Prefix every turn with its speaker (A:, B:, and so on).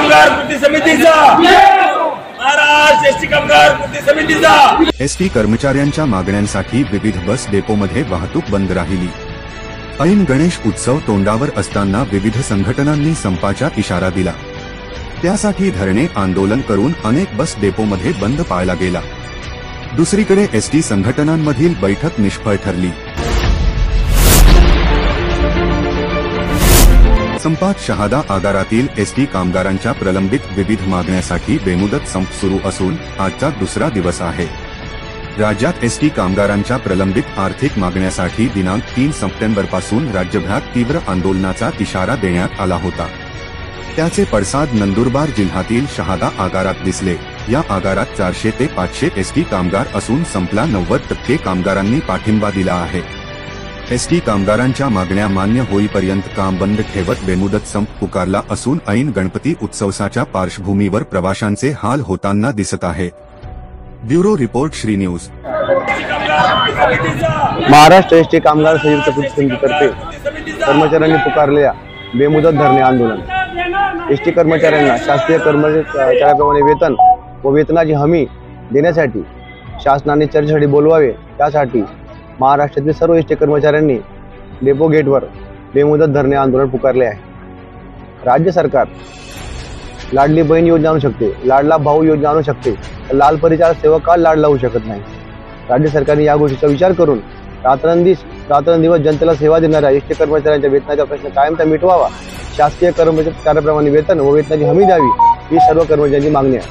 A: कामगार कृती समितीचा, महाराष्ट्र एसटी कामगार कृती समितीचा।
B: एसटी कर्मचाऱ्यांच्या मागण्यांसाठी विविध बस डेपोमध्ये वाहतूक बंद राहिली। ऐन गणेश उत्सव तोंडावर असताना विविध संघटनांनी संपाचा इशारा दिला। त्यासाठी धरणे आंदोलन करून अनेक बस डेपोमध्ये बंद पाळला गेला। दुसरीकडे एसटी संघटनांमधील बैठक निष्फळ ठरली। संपात शहादा आगारातील एसटी कामगारांच्या प्रलंबित विविध मागण्यांसाठी बेमुदत संप सुरू असून आजचा दुसरा दिवस आहे। राज्यात एसटी कामगारांच्या प्रलंबित आर्थिक मागण्यांसाठी दिनांक 3 सप्टेंबरपासून राज्यभरात तीव्र आंदोलनाचा इशारा देण्यात आला होता। त्याचे पडसाद नंदुरबार जिल्ह्यातील शहादा आगारात दिसले। या आगारात 400 ते 500 एसटी कामगार असून संपला 90% कामगारांनी पाठिंबा दिला आहे। एसटी कामगारांच्या मागण्या मान्य होईपर्यंत काम बंद ठेवत बेमुदत संप पुकारला असून ऐन गणपती उत्सवाच्या पार्श्वभूमीवर प्रवाशांचे हाल होताना दिसत आहे। Bureau report Shri news.
C: Maharashtra ST कामगार संयुक्त कृती समितीतर्फे कर्मचाऱ्यांनी पुकारलेल्या बेमुदत धरणे आंदोलन। एसटी कर्मचाऱ्यांना शासकीय कर्मचाऱ्यांप्रमाणे वेतन व वेतनाची हमी देण्यासाठी शासनाने चर्चेसाठी बोलवावे, त्यासाठी महाराष्ट्रातील सर्व एसटी कर्मचाऱ्यांनी डेपो गेटवर बेमुदत धरणे आंदोलन पुकारले आहे। राज्य सरकार लाडली बहीण योजना आणू शकते, लाडला भाऊ योजना आणू शकते, लाल परिचारक सेवक का लाड लावू शकत नाही। राज्य सरकारने या गोष्टीचा विचार करून रात्रंदिवस जनतेला सेवा देणाऱ्या एसटी कर्मचाऱ्यांच्या वेतनाचा प्रश्न कायमचा मिटवावा, शासकीय कर्मचाऱ्यांप्रमाणे वेतन व वेतनाची हमी द्यावी, ही सर्व कर्मचाऱ्यांची मागणी आहे।